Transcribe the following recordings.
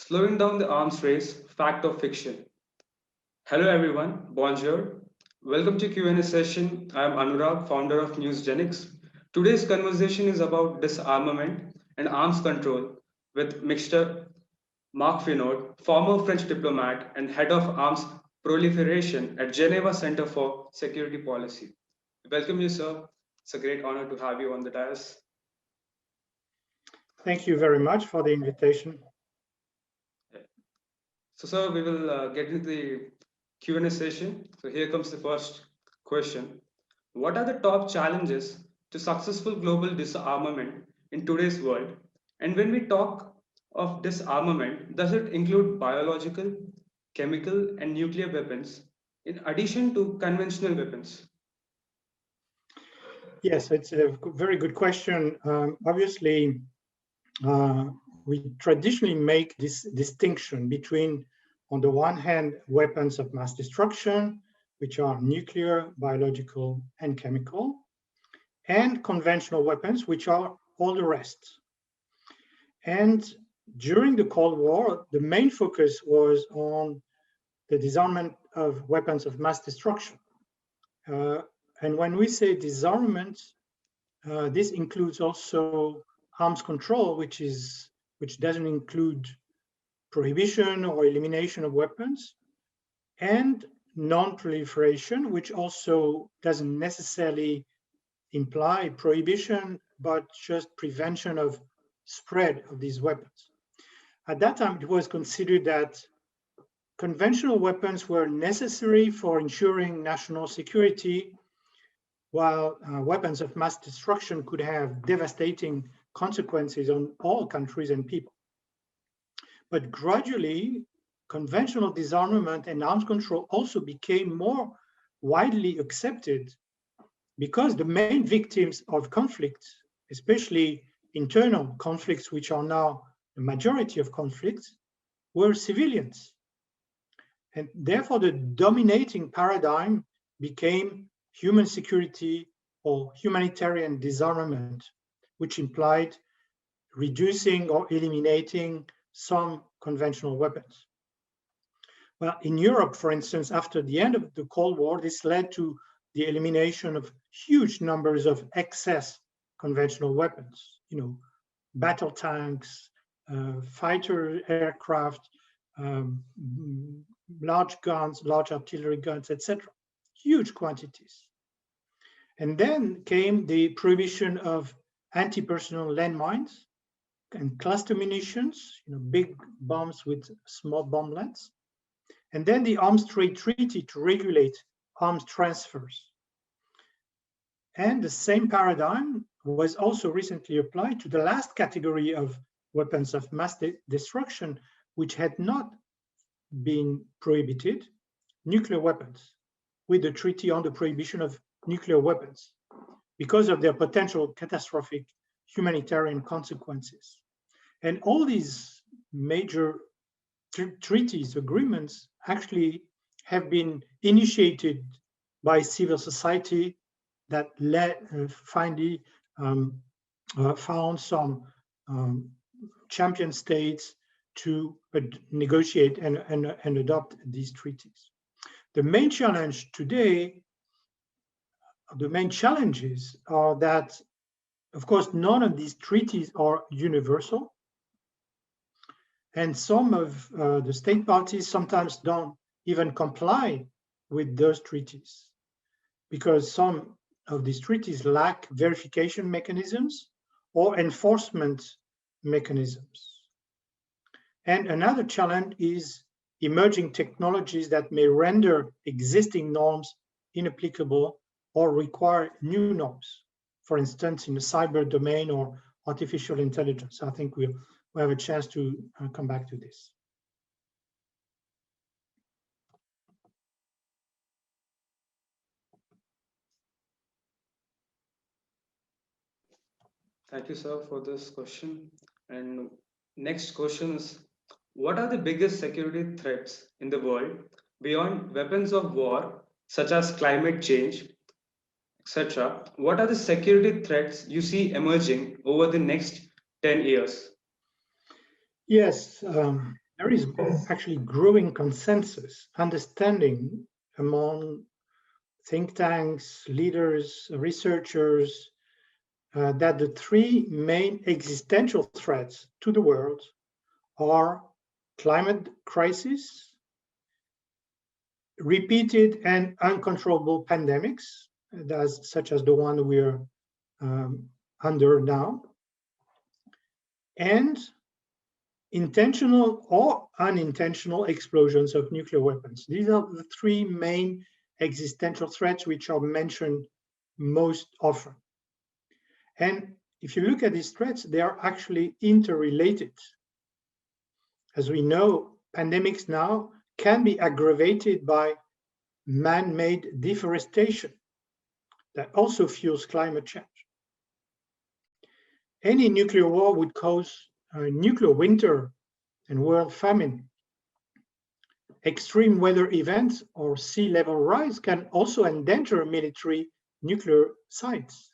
Slowing down the arms race, fact or fiction. Hello everyone, bonjour. Welcome to Q&A session. I am Anurag, founder of News-Genix. Today's conversation is about disarmament and arms control with Mr. Marc Finaud, former French diplomat and head of arms proliferation at Geneva Center for Security Policy. Welcome you, sir. It's a great honor to have you on the dais. Thank you very much for the invitation. So, sir, we will get into the Q&A session. So here comes the first question. What are the top challenges to successful global disarmament in today's world? And when we talk of disarmament, does it include biological, chemical, and nuclear weapons in addition to conventional weapons? Yes, it's a very good question. Obviously, we traditionally make this distinction between, on the one hand, weapons of mass destruction, which are nuclear, biological, and chemical, and conventional weapons, which are all the rest. And during the Cold War, the main focus was on the disarmament of weapons of mass destruction. And when we say disarmament, this includes also arms control, which doesn't include prohibition or elimination of weapons, and non-proliferation, which also doesn't necessarily imply prohibition, but just prevention of spread of these weapons. At that time, it was considered that conventional weapons were necessary for ensuring national security, while weapons of mass destruction could have devastating consequences on all countries and people. But gradually, conventional disarmament and arms control also became more widely accepted because the main victims of conflict, especially internal conflicts, which are now the majority of conflicts, were civilians. And therefore, the dominating paradigm became human security or humanitarian disarmament, which implied reducing or eliminating some conventional weapons. Well, in Europe, for instance, after the end of the Cold War, this led to the elimination of huge numbers of excess conventional weapons, battle tanks, fighter aircraft, large guns, large artillery guns, etc. Huge quantities. And then came the prohibition of anti-personnel landmines and cluster munitions, big bombs with small bomblets. And then the Arms Trade Treaty to regulate arms transfers. And the same paradigm was also recently applied to the last category of weapons of mass destruction, which had not been prohibited, nuclear weapons, with the Treaty on the Prohibition of Nuclear Weapons, because of their potential catastrophic humanitarian consequences. And all these major treaties, agreements, actually have been initiated by civil society that finally found some champion states to negotiate and adopt these treaties. The main challenge today, the main challenges are that, of course, none of these treaties are universal. And some of the state parties sometimes don't even comply with those treaties because some of these treaties lack verification mechanisms or enforcement mechanisms. And another challenge is emerging technologies that may render existing norms inapplicable or require new norms, for instance, in the cyber domain or artificial intelligence. I think we'll have a chance to come back to this. Thank you, sir, for this question. And next question is, what are the biggest security threats in the world beyond weapons of war, such as climate change, etc.? What are the security threats you see emerging over the next 10 years? Yes, there is actually growing consensus, understanding among think tanks, leaders, researchers, that the three main existential threats to the world are climate crisis, repeated and uncontrollable pandemics, such as the one we're under now, and intentional or unintentional explosions of nuclear weapons. These are the three main existential threats which are mentioned most often. And if you look at these threats, they are actually interrelated. As we know, pandemics now can be aggravated by man-made deforestation that also fuels climate change. Any nuclear war would cause a nuclear winter and world famine. Extreme weather events or sea level rise can also endanger military nuclear sites.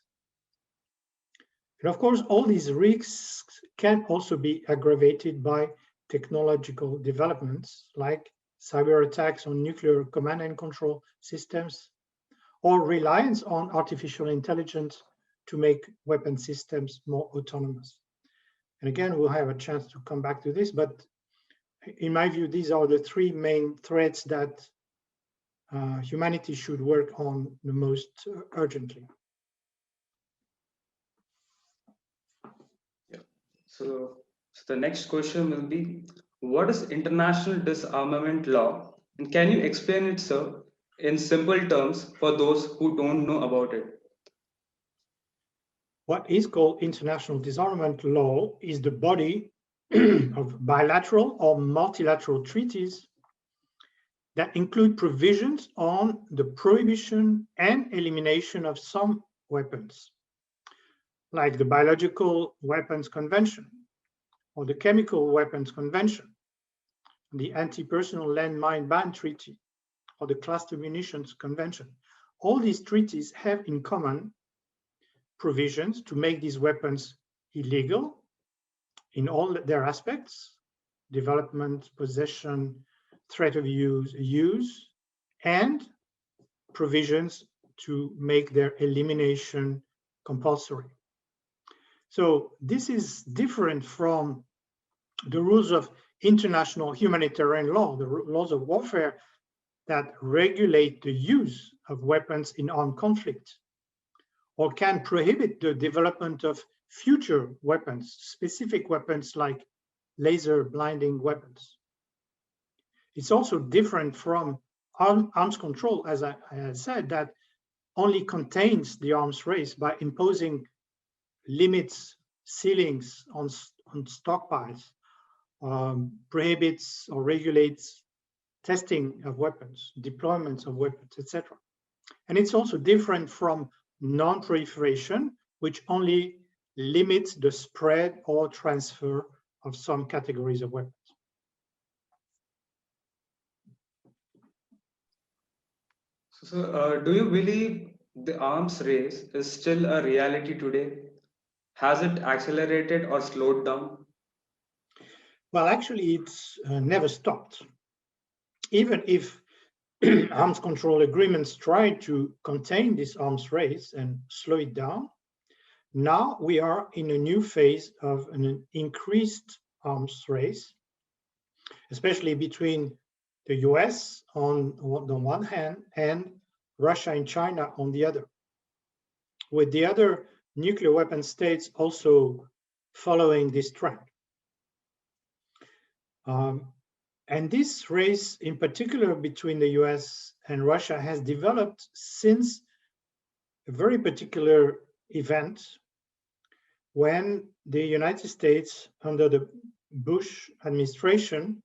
And of course, all these risks can also be aggravated by technological developments like cyber attacks on nuclear command and control systems, or reliance on artificial intelligence to make weapon systems more autonomous. And again, we'll have a chance to come back to this, but in my view, these are the three main threats that humanity should work on the most urgently. Yeah. So the next question will be, what is international disarmament law? And can you explain it, sir, in simple terms for those who don't know about it? What is called international disarmament law is the body of bilateral or multilateral treaties that include provisions on the prohibition and elimination of some weapons, like the Biological Weapons Convention or the Chemical Weapons Convention, the Anti-Personnel Landmine Ban Treaty, or the Cluster Munitions Convention. All these treaties have in common provisions to make these weapons illegal in all their aspects: development, possession, threat of use, and provisions to make their elimination compulsory. So this is different from the rules of international humanitarian law, the laws of warfare that regulate the use of weapons in armed conflict, or can prohibit the development of future weapons, specific weapons like laser blinding weapons. It's also different from arms control, as I said, that only contains the arms race by imposing limits, ceilings on stockpiles, prohibits or regulates testing of weapons, deployments of weapons, etc. And it's also different from non-proliferation, which only limits the spread or transfer of some categories of weapons. So, do you believe the arms race is still a reality today? Has it accelerated or slowed down? Well, actually, it's never stopped. Even if arms control agreements try to contain this arms race and slow it down, now we are in a new phase of an increased arms race, especially between the US on the one hand and Russia and China on the other, with the other nuclear weapon states also following this trend. And this race, in particular between the US and Russia, has developed since a very particular event when the United States, under the Bush administration,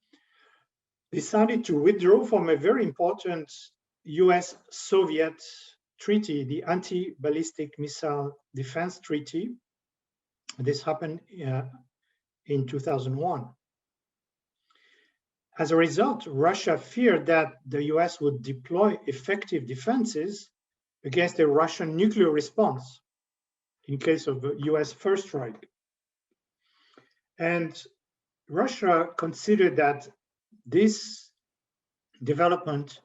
decided to withdraw from a very important US-Soviet treaty, the Anti-Ballistic Missile Defense Treaty. This happened in 2001. As a result, Russia feared that the US would deploy effective defenses against a Russian nuclear response in case of a US first strike. And Russia considered that this development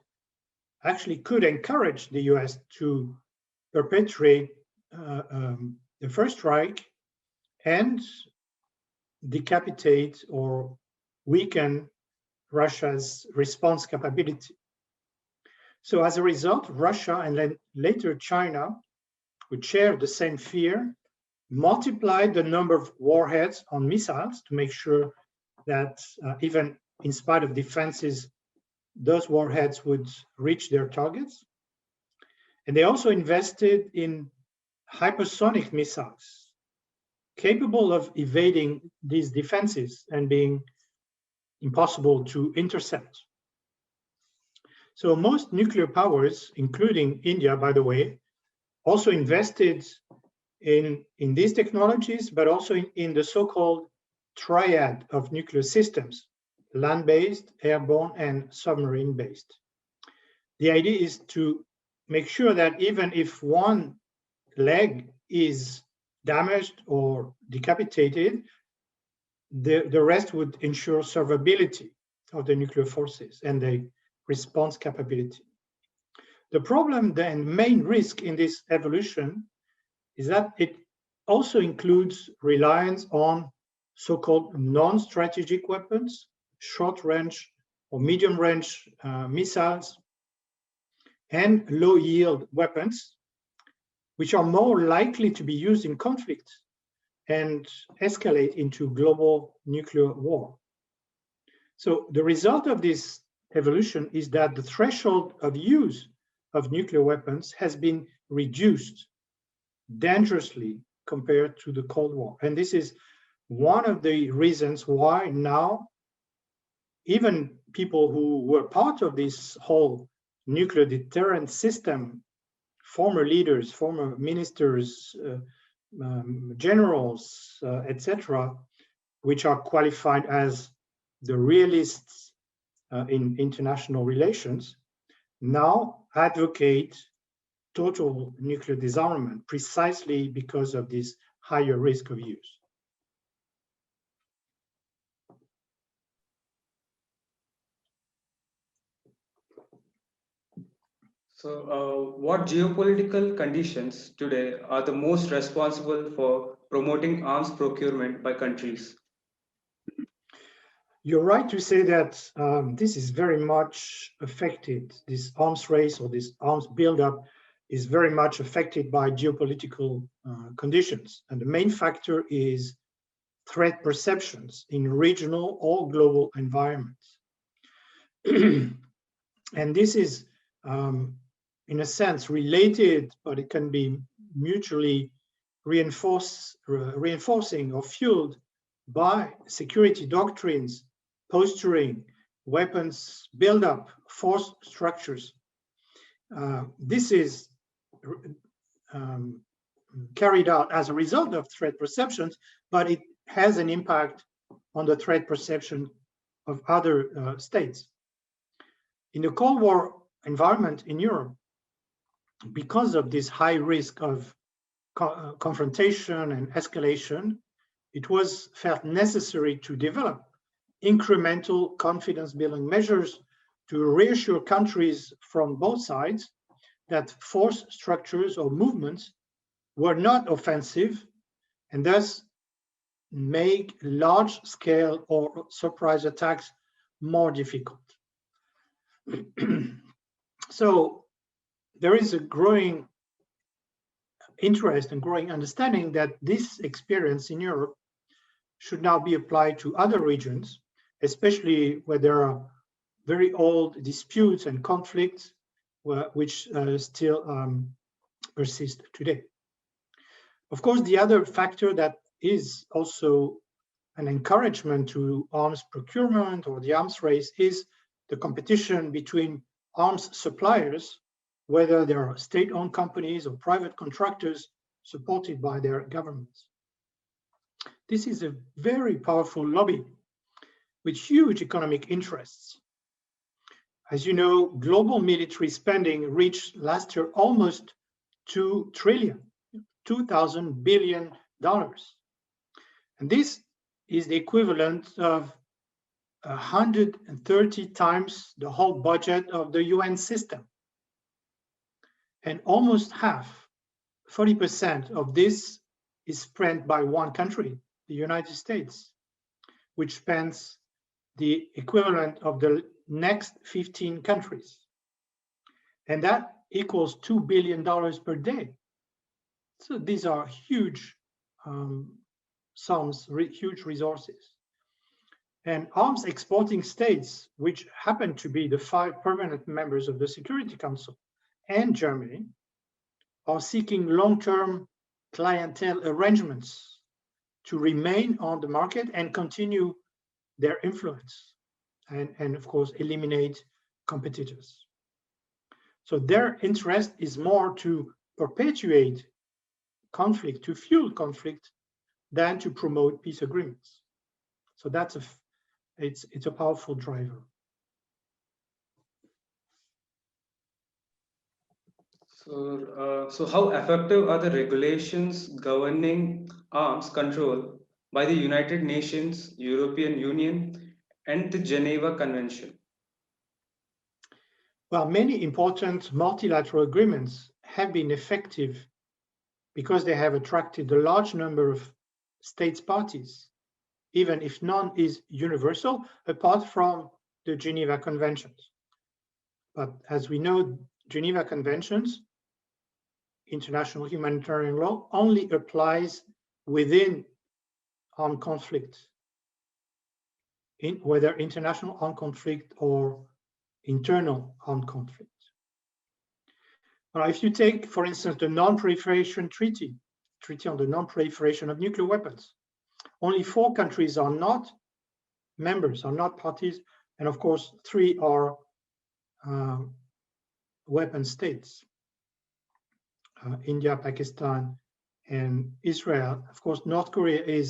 actually could encourage the US to perpetrate the first strike and decapitate or weaken Russia's response capability. So as a result, Russia and then later China, which shared the same fear, multiplied the number of warheads on missiles to make sure that even in spite of defenses, those warheads would reach their targets. And they also invested in hypersonic missiles capable of evading these defenses and being impossible to intercept. So most nuclear powers, including India, by the way, also invested in these technologies, but also in the so-called triad of nuclear systems: land-based, airborne, and submarine-based. The idea is to make sure that even if one leg is damaged or decapitated, the rest would ensure survivability of the nuclear forces and the response capability. The problem, the main risk in this evolution, is that it also includes reliance on so-called non-strategic weapons, short-range or medium-range missiles, and low-yield weapons, which are more likely to be used in conflict and escalate into global nuclear war. So the result of this evolution is that the threshold of use of nuclear weapons has been reduced dangerously compared to the Cold War. And this is one of the reasons why now even people who were part of this whole nuclear deterrent system, former leaders, former ministers, generals, etc., which are qualified as the realists in international relations, now advocate total nuclear disarmament precisely because of this higher risk of use. So, what geopolitical conditions today are the most responsible for promoting arms procurement by countries? You're right to say that this is very much affected, this arms race or this arms buildup is very much affected by geopolitical conditions. And the main factor is threat perceptions in regional or global environments. And this is, in a sense, related, but it can be mutually reinforcing or fueled by security doctrines, posturing, weapons buildup, force structures. This is carried out as a result of threat perceptions, but it has an impact on the threat perception of other states. In the Cold War environment in Europe, because of this high risk of confrontation and escalation, it was felt necessary to develop incremental confidence-building measures to reassure countries from both sides that force structures or movements were not offensive and thus make large-scale or surprise attacks more difficult. So there is a growing interest and growing understanding that this experience in Europe should now be applied to other regions, especially where there are very old disputes and conflicts which still persist today. Of course, the other factor that is also an encouragement to arms procurement or the arms race is the competition between arms suppliers, whether they are state-owned companies or private contractors supported by their governments. This is a very powerful lobby with huge economic interests. As you know, global military spending reached last year almost $2 trillion, $2,000 billion. And this is the equivalent of 130 times the whole budget of the UN system. And almost half, 40% of this is spent by one country, the United States, which spends the equivalent of the next 15 countries. And that equals $2 billion per day. So these are huge sums, huge resources. And arms exporting states, which happen to be the 5 permanent members of the Security Council and Germany, are seeking long-term clientele arrangements to remain on the market and continue their influence and of course, eliminate competitors. So their interest is more to perpetuate conflict, to fuel conflict, than to promote peace agreements. So that's it's a powerful driver. So how effective are the regulations governing arms control by the United Nations, European Union, and the Geneva Convention? Well, many important multilateral agreements have been effective because they have attracted a large number of states parties, even if none is universal, apart from the Geneva Conventions. But as we know, Geneva Conventions, international humanitarian law, only applies within armed conflict, whether international armed conflict or internal armed conflict. Now, if you take, for instance, the Non-Proliferation Treaty on the non-proliferation of nuclear weapons, only 4 countries are not members, are not parties, and of course, 3 are weapon states, India, Pakistan, and Israel. Of course, North Korea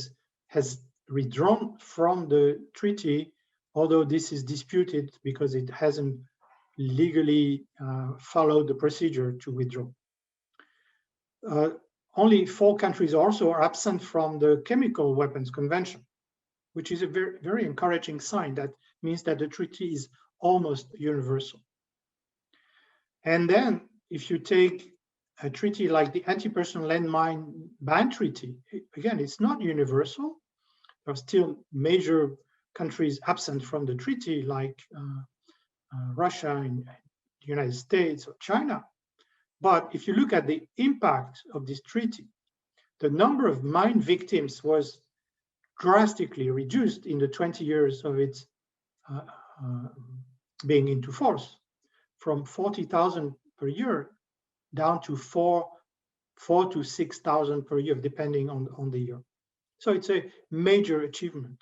has withdrawn from the treaty, although this is disputed because it hasn't legally followed the procedure to withdraw. Only 4 countries also are absent from the Chemical Weapons Convention, which is a very, very encouraging sign. That means that the treaty is almost universal. And then if you take a treaty like the Anti-Personnel Landmine Ban Treaty, again, it's not universal. There are still major countries absent from the treaty, like Russia and the United States or China. But if you look at the impact of this treaty, the number of mine victims was drastically reduced in the 20 years of its being into force, from 40,000 per year down to 4 to 6,000 per year, depending on the year. So it's a major achievement.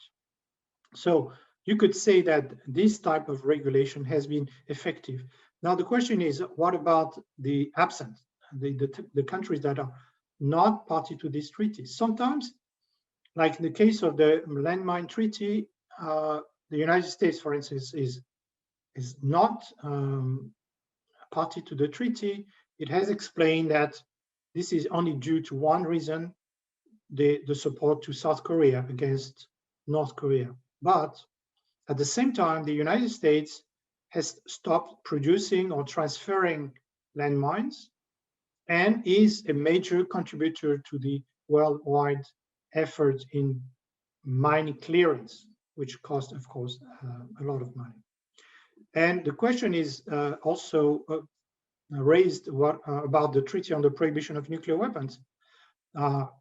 So you could say that this type of regulation has been effective. Now the question is, what about the absent, the countries that are not party to this treaty? Sometimes, like in the case of the landmine treaty, the United States, for instance, is not party to the treaty. It has explained that this is only due to one reason, the support to South Korea against North Korea. But at the same time, the United States has stopped producing or transferring landmines and is a major contributor to the worldwide effort in mine clearance, which costs, of course, a lot of money. And the question is also raised about the Treaty on the Prohibition of Nuclear Weapons.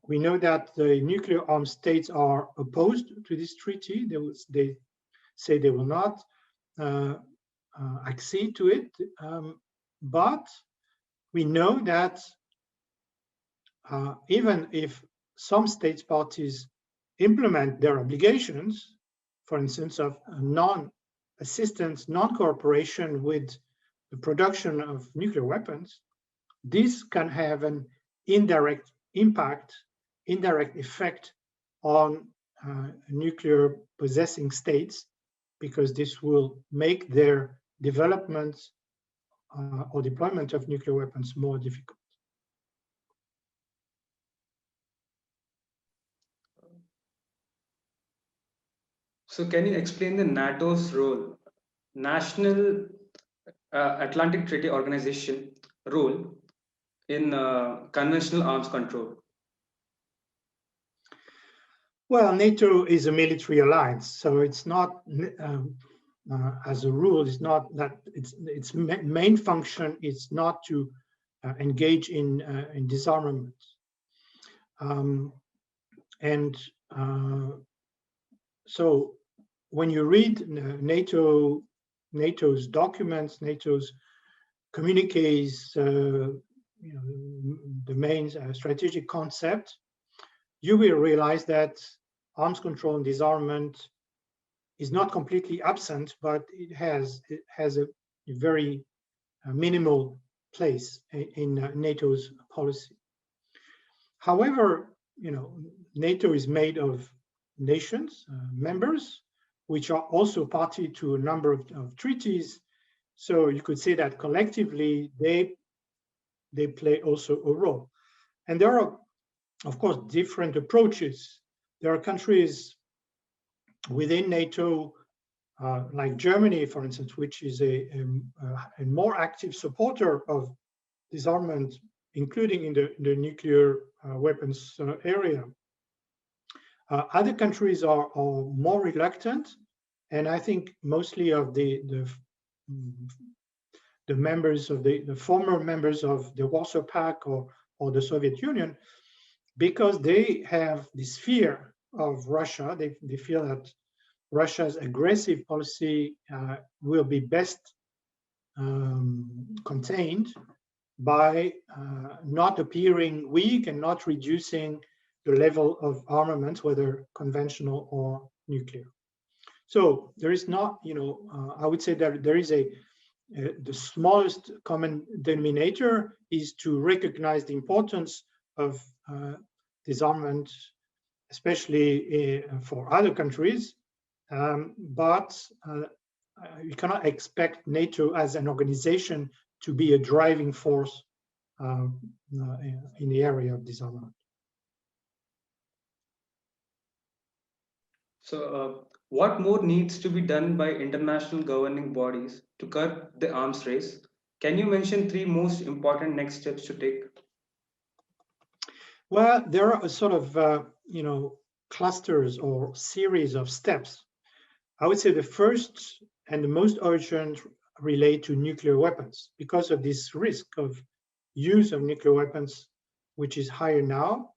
We know that the nuclear armed states are opposed to this treaty. They say they will not accede to it, but we know that even if some states parties implement their obligations, for instance, of non-assistance, non-cooperation with the production of nuclear weapons, this can have an indirect impact, indirect effect on nuclear possessing states, because this will make their development or deployment of nuclear weapons more difficult. So can you explain the NATO's role, National Atlantic Treaty Organization role in conventional arms control? Well, NATO is a military alliance, so it's not, as a rule, it's not that its main function is not to engage in disarmament. And so when you read NATO's documents, NATO's communiques, the main strategic concept, you will realize that arms control and disarmament is not completely absent, but it has a very minimal place in NATO's policy. However, NATO is made of nations, members, which are also party to a number of treaties. So you could say that collectively they play also a role. And there are, of course, different approaches. There are countries within NATO, like Germany, for instance, which is a more active supporter of disarmament, including in the nuclear weapons area. Other countries are more reluctant, and I think mostly of the members of the former members of the Warsaw Pact or the Soviet Union, because they have this fear of Russia. They feel that Russia's aggressive policy will be best contained by not appearing weak and not reducing the level of armaments, whether conventional or nuclear. So there is not, I would say that there is the smallest common denominator is to recognize the importance of disarmament, especially for other countries, but you cannot expect NATO as an organization to be a driving force in the area of disarmament. So what more needs to be done by international governing bodies to curb the arms race? Can you mention 3 most important next steps to take? Well, there are a sort of, clusters or series of steps. I would say the first and the most urgent relate to nuclear weapons because of this risk of use of nuclear weapons, which is higher now.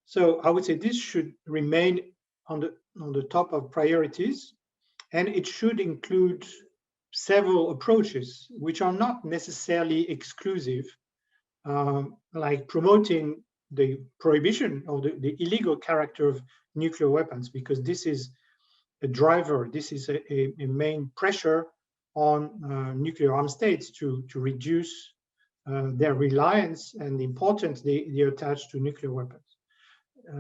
So I would say this should remain on the top of priorities, and it should include several approaches which are not necessarily exclusive, like promoting the prohibition or the illegal character of nuclear weapons, because this is a driver, this is a main pressure on nuclear armed states to reduce their reliance and the importance they attach to nuclear weapons.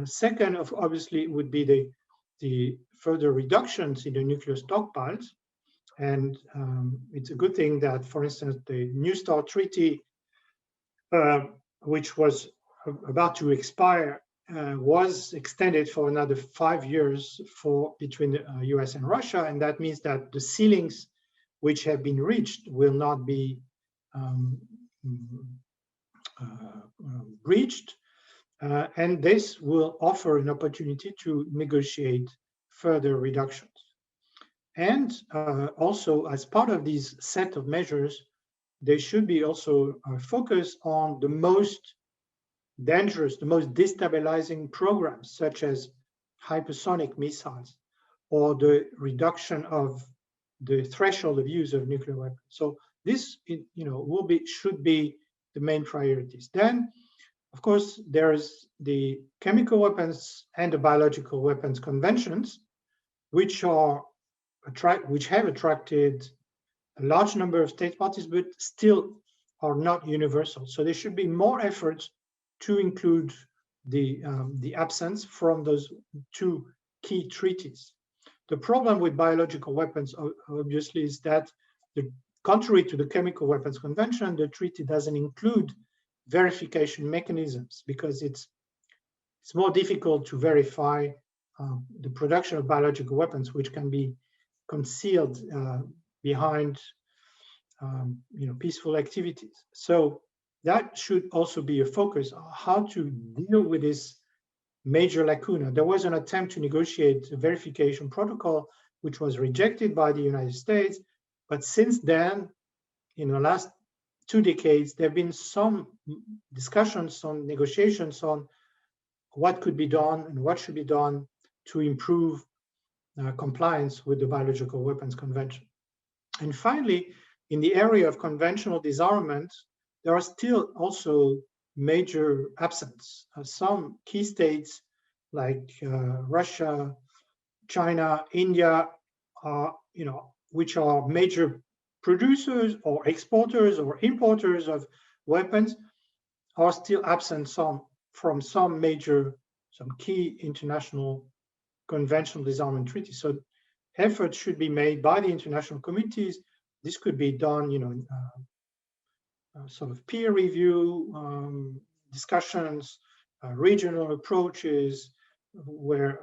Second, obviously, would be the further reductions in the nuclear stockpiles. And it's a good thing that, for instance, the New START treaty, which was about to expire, was extended for another 5 years between the US and Russia. And that means that the ceilings which have been reached will not be breached. And this will offer an opportunity to negotiate further reductions. And also, as part of these set of measures, they should be also focused on the most dangerous, the most destabilizing programs, such as hypersonic missiles or the reduction of the threshold of use of nuclear weapons. So this, should be the main priorities. Then, of course, there's the chemical weapons and the biological weapons conventions, which have attracted a large number of state parties, but still are not universal. So there should be more efforts to include the absence from those 2 key treaties. The problem with biological weapons, obviously, is that contrary to the Chemical Weapons Convention, the treaty doesn't include verification mechanisms because it's more difficult to verify the production of biological weapons, which can be concealed behind peaceful activities. So that should also be a focus on how to deal with this major lacuna. There was an attempt to negotiate a verification protocol, which was rejected by the United States. But since then, in the last 2 decades, there have been some discussions, some negotiations on what could be done and what should be done to improve compliance with the Biological Weapons Convention. And finally, in the area of conventional disarmament, there are still also major absence. Some key states like Russia, China, India, which are major producers or exporters or importers of weapons, are still absent from some key international conventional disarmament treaties. So efforts should be made by the international committees. This could be done, sort of peer review discussions, regional approaches, where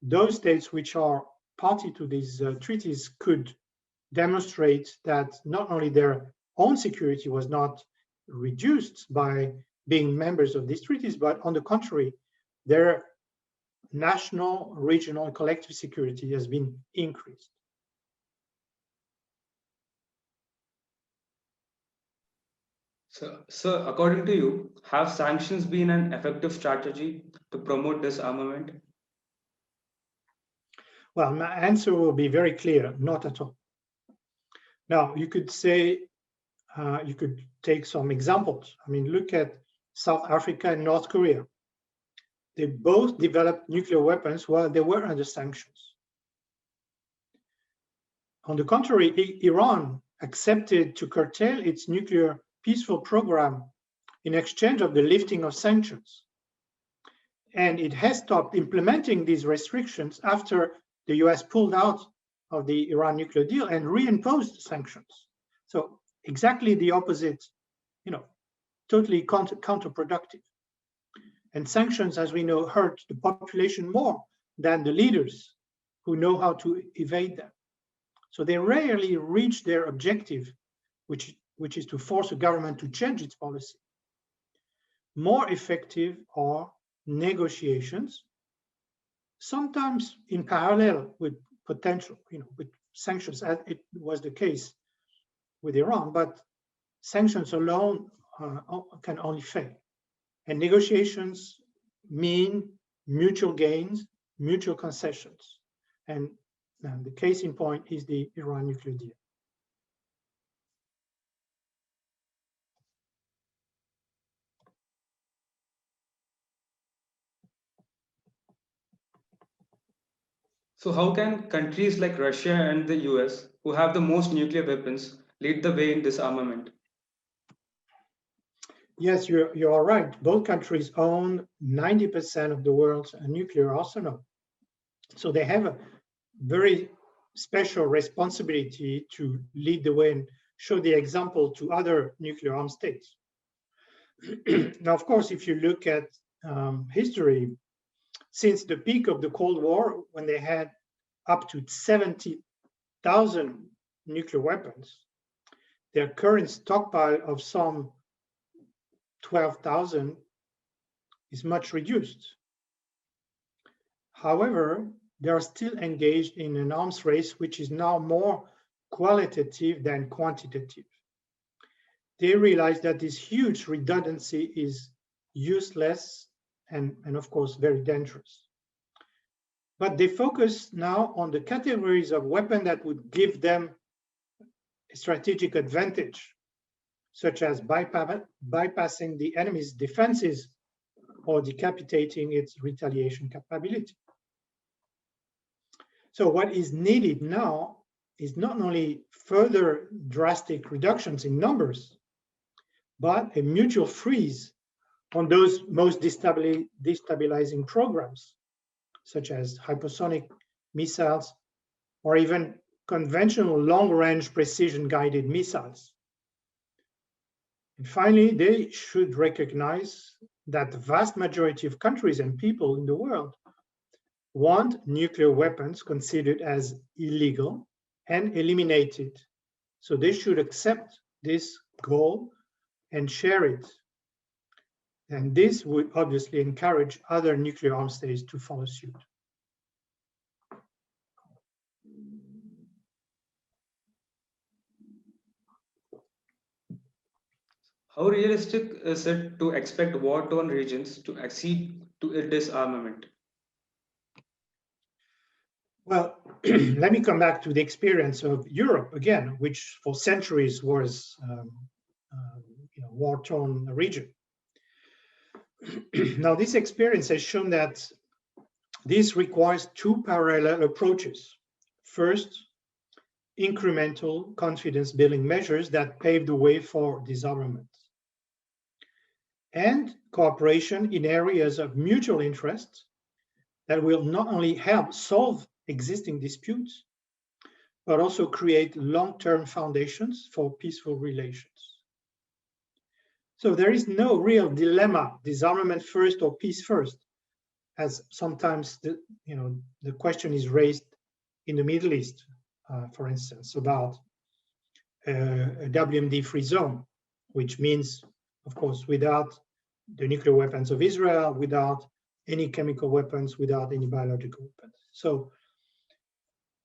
those states which are party to these treaties could demonstrate that not only their own security was not reduced by being members of these treaties, but on the contrary, their national, regional, and collective security has been increased. So, according to you, have sanctions been an effective strategy to promote disarmament? Well, my answer will be very clear, not at all. Now, you could say, you could take some examples. I mean, look at South Africa and North Korea. They both developed nuclear weapons while they were under sanctions. On the contrary, Iran accepted to curtail its nuclear peaceful program in exchange of the lifting of sanctions. And it has stopped implementing these restrictions after the US pulled out of the Iran nuclear deal and reimposed sanctions. So exactly the opposite, totally counterproductive. And sanctions, as we know, hurt the population more than the leaders who know how to evade them. So they rarely reach their objective, which is to force a government to change its policy. More effective are negotiations, sometimes in parallel with potential, with sanctions, as it was the case with Iran, but sanctions alone can only fail. And negotiations mean mutual gains, mutual concessions. And the case in point is the Iran nuclear deal. So, how can countries like Russia and the US, who have the most nuclear weapons, lead the way in disarmament? Yes, you are right. Both countries own 90% of the world's nuclear arsenal. So they have a very special responsibility to lead the way and show the example to other nuclear armed states. Now, of course, if you look at history, since the peak of the Cold War, when they had up to 70,000 nuclear weapons, their current stockpile of some 12,000 is much reduced. However, they are still engaged in an arms race which is now more qualitative than quantitative. They realize that this huge redundancy is useless and of course very dangerous. But they focus now on the categories of weapons that would give them a strategic advantage, such as bypassing the enemy's defenses or decapitating its retaliation capability. So what is needed now is not only further drastic reductions in numbers, but a mutual freeze on those most destabilizing programs, such as hypersonic missiles or even conventional long-range precision-guided missiles. And finally, they should recognize that the vast majority of countries and people in the world want nuclear weapons considered as illegal and eliminated. So they should accept this goal and share it. And this would obviously encourage other nuclear armed states to follow suit. How realistic is it to expect war-torn regions to accede to a disarmament? Well, let me come back to the experience of Europe again, which for centuries was war-torn region. Now, this experience has shown that this requires two parallel approaches. First, incremental confidence-building measures that pave the way for disarmament, and cooperation in areas of mutual interest that will not only help solve existing disputes, but also create long-term foundations for peaceful relations. So there is no real dilemma, disarmament first or peace first, as sometimes the question is raised in the Middle East, for instance, about a WMD-free zone, which means, of course, without the nuclear weapons of Israel, without any chemical weapons, without any biological weapons. So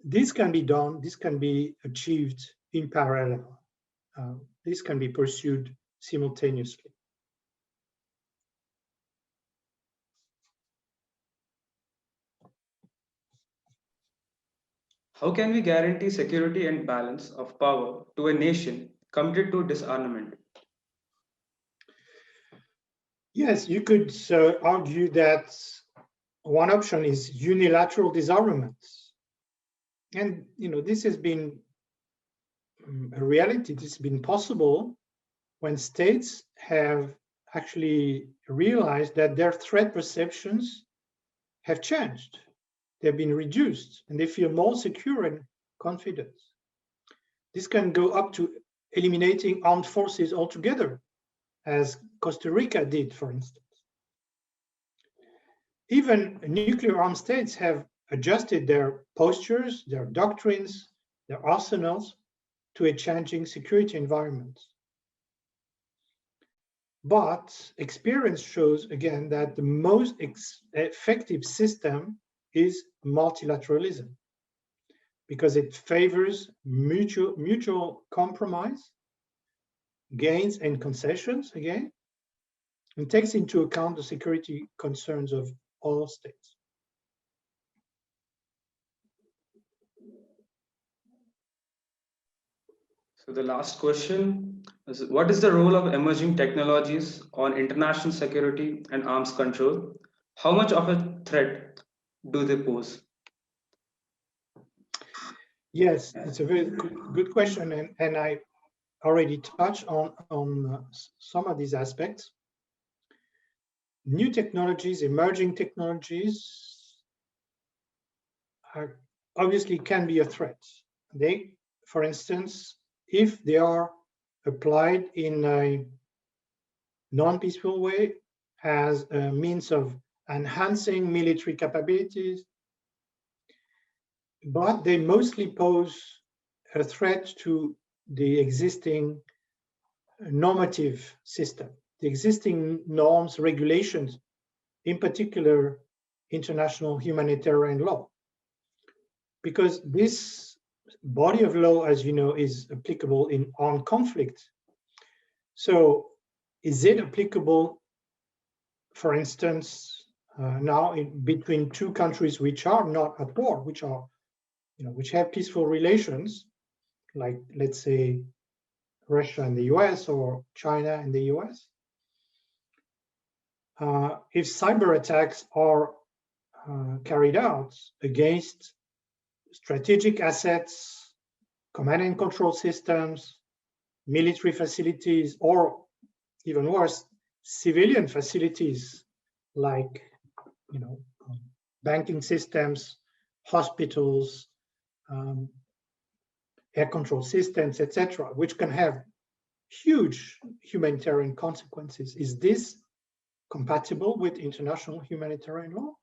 this can be done, this can be achieved in parallel. This can be pursued simultaneously. How can we guarantee security and balance of power to a nation committed to disarmament? Yes, you could argue that one option is unilateral disarmament. And this has been a reality. This has been possible when states have actually realized that their threat perceptions have changed. They've been reduced and they feel more secure and confident. This can go up to eliminating armed forces altogether, as Costa Rica did, for instance. Even nuclear armed states have adjusted their postures, their doctrines, their arsenals to a changing security environment. But experience shows, again, that the most effective system is multilateralism, because it favors mutual compromise, gains and concessions, again, and takes into account the security concerns of all states. So the last question is, what is the role of emerging technologies on international security and arms control? How much of a threat do they pose? Yes, it's a very good question, and I already touched on some of these aspects. New technologies, emerging technologies, obviously can be a threat. They, for instance, if they are applied in a non-peaceful way as a means of enhancing military capabilities, but they mostly pose a threat to the existing normative system, the existing norms, regulations, in particular, international humanitarian law. Because this body of law, as you know, is applicable in armed conflict. So is it applicable, for instance, now between two countries which are not at war, which are, which have peaceful relations, like, let's say, Russia and the US or China and the US? If cyber attacks are carried out against strategic assets, command and control systems, military facilities, or even worse, civilian facilities like banking systems, hospitals, air control systems, etc., which can have huge humanitarian consequences. Is this compatible with international humanitarian law?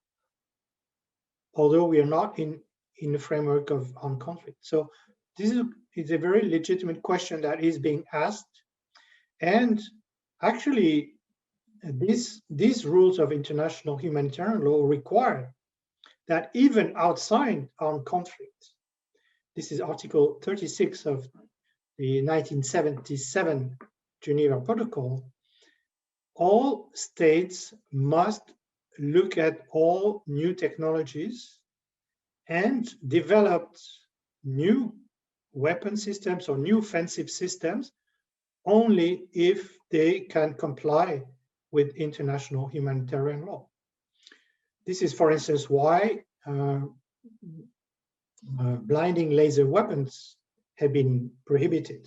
although we are not in the framework of armed conflict. So this is a very legitimate question that is being asked. And actually, these rules of international humanitarian law require that even outside armed conflict, this is Article 36 of the 1977 Geneva Protocol, all states must look at all new technologies and develop new weapon systems or new offensive systems only if they can comply with international humanitarian law. This is, for instance, why blinding laser weapons have been prohibited.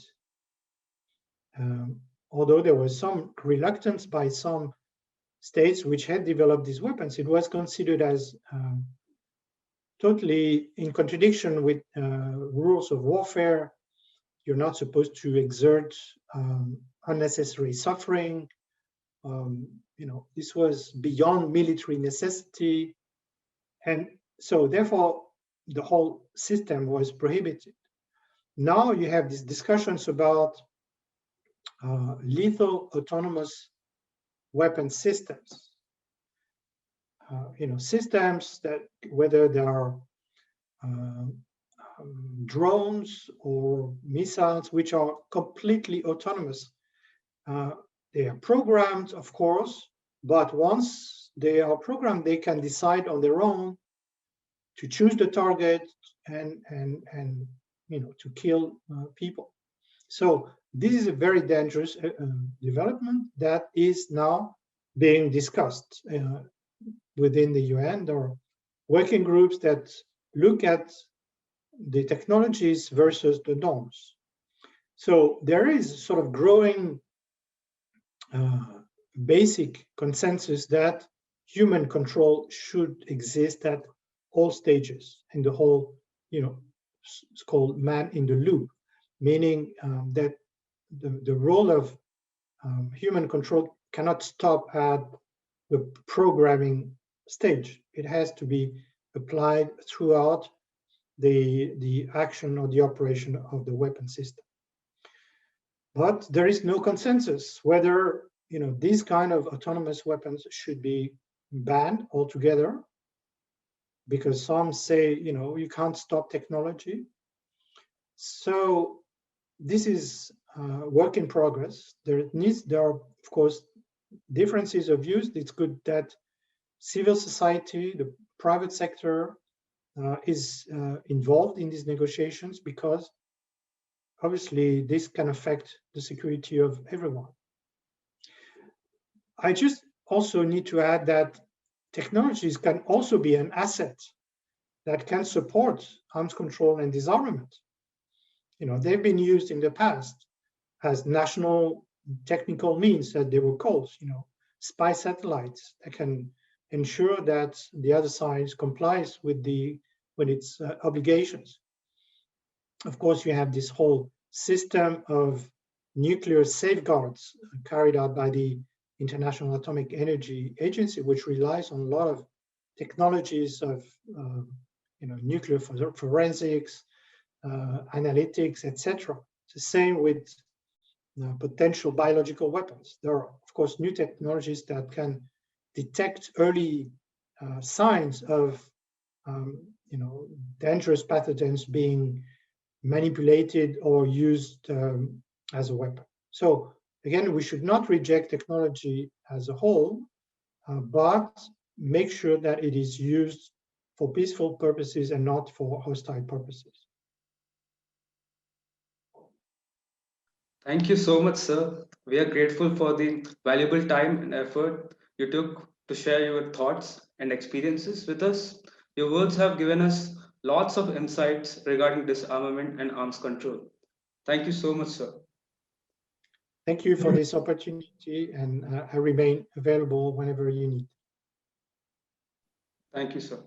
Although there was some reluctance by some states which had developed these weapons, it was considered as totally in contradiction with rules of warfare. You're not supposed to exert unnecessary suffering. This was beyond military necessity. And so therefore, the whole system was prohibited. Now you have these discussions about lethal autonomous weapon systems. Systems that, whether they are drones or missiles, which are completely autonomous. They are programmed, of course, but once they are programmed, they can decide on their own to choose the target and to kill people. So this is a very dangerous development that is now being discussed within the UN. There are working groups that look at the technologies versus the norms. So there is sort of growing basic consensus that human control should exist at all stages in the whole, it's called man in the loop, meaning that the role of human control cannot stop at the programming stage. It has to be applied throughout the action or the operation of the weapon system. But there is no consensus whether these kind of autonomous weapons should be banned altogether, because some say you can't stop technology. So this is work in progress. There are of course differences of views. It's good that civil society, the private sector, is involved in these negotiations, because obviously this can affect the security of everyone. I just also need to add that technologies can also be an asset that can support arms control and disarmament. They've been used in the past as national technical means, that they were called, spy satellites that can ensure that the other side complies with its obligations. Of course, you have this whole system of nuclear safeguards carried out by the International Atomic Energy Agency, which relies on a lot of technologies of nuclear forensics, analytics, etc. It's the same with potential biological weapons. There are, of course, new technologies that can detect early signs of dangerous pathogens being manipulated or used as a weapon. So again, we should not reject technology as a whole, but make sure that it is used for peaceful purposes and not for hostile purposes. Thank you so much, sir. We are grateful for the valuable time and effort you took to share your thoughts and experiences with us. Your words have given us lots of insights regarding disarmament and arms control. Thank you so much, sir. Thank you for this opportunity, and I remain available whenever you need. Thank you, sir.